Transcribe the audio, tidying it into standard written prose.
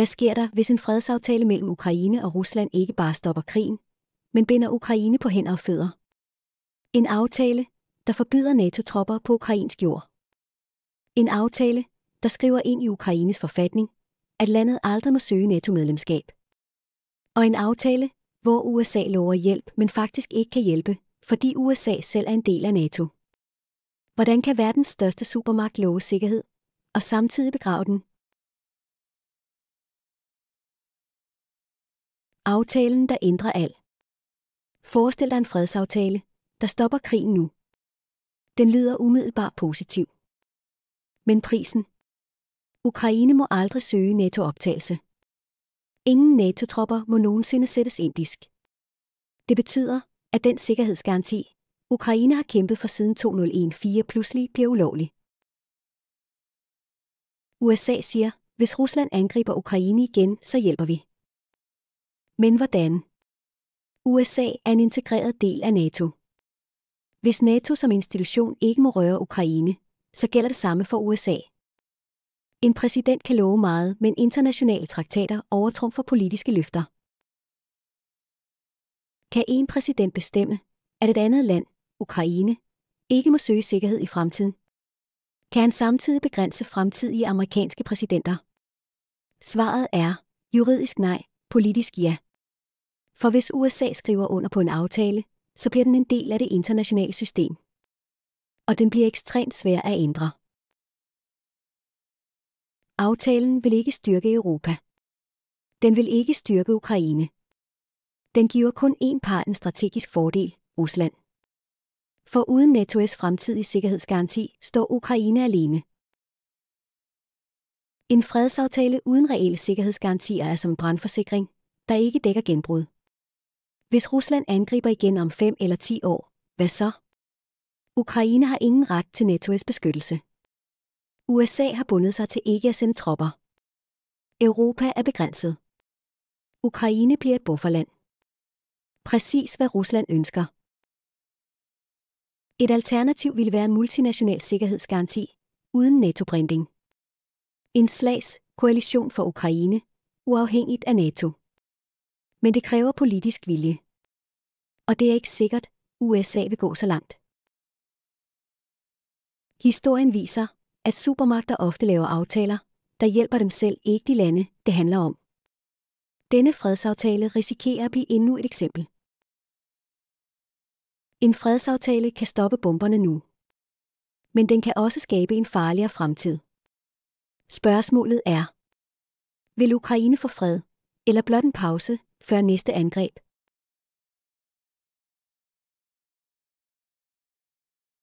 Hvad sker der, hvis en fredsaftale mellem Ukraine og Rusland ikke bare stopper krigen, men binder Ukraine på hænder og fødder? En aftale, der forbyder NATO-tropper på ukrainsk jord. En aftale, der skriver ind i Ukraines forfatning, at landet aldrig må søge NATO-medlemskab. Og en aftale, hvor USA lover hjælp, men faktisk ikke kan hjælpe, fordi USA selv er en del af NATO. Hvordan kan verdens største supermagt love sikkerhed, og samtidig begrave den? Aftalen, der ændrer alt. Forestil dig en fredsaftale, der stopper krigen nu. Den lyder umiddelbart positiv. Men prisen? Ukraine må aldrig søge NATO-optagelse. Ingen NATO-tropper må nogensinde sættes indisk. Det betyder, at den sikkerhedsgaranti, Ukraine har kæmpet for siden 2014, pludselig bliver ulovlig. USA siger, hvis Rusland angriber Ukraine igen, så hjælper vi. Men hvordan? USA er en integreret del af NATO. Hvis NATO som institution ikke må røre Ukraine, så gælder det samme for USA. En præsident kan love meget, men internationale traktater overtrumfer politiske løfter. Kan en præsident bestemme, at et andet land, Ukraine, ikke må søge sikkerhed i fremtiden? Kan han samtidig begrænse fremtidige amerikanske præsidenter? Svaret er juridisk nej, politisk ja. For hvis USA skriver under på en aftale, så bliver den en del af det internationale system. Og den bliver ekstremt svær at ændre. Aftalen vil ikke styrke Europa. Den vil ikke styrke Ukraine. Den giver kun én part en strategisk fordel, Rusland. For uden NATO's fremtidige sikkerhedsgaranti står Ukraine alene. En fredsaftale uden reelle sikkerhedsgarantier er som en brandforsikring, der ikke dækker genbrud. Hvis Rusland angriber igen om 5 eller 10 år, hvad så? Ukraine har ingen ret til NATO's beskyttelse. USA har bundet sig til ikke at sende tropper. Europa er begrænset. Ukraine bliver et bufferland. Præcis hvad Rusland ønsker. Et alternativ ville være en multinational sikkerhedsgaranti, uden NATO-branding. En slags koalition for Ukraine, uafhængigt af NATO. Men det kræver politisk vilje. Og det er ikke sikkert, USA vil gå så langt. Historien viser, at supermagter ofte laver aftaler, der hjælper dem selv, ikke de lande, det handler om. Denne fredsaftale risikerer at blive endnu et eksempel. En fredsaftale kan stoppe bomberne nu. Men den kan også skabe en farligere fremtid. Spørgsmålet er: vil Ukraine få fred, eller blot en pause før næste angreb?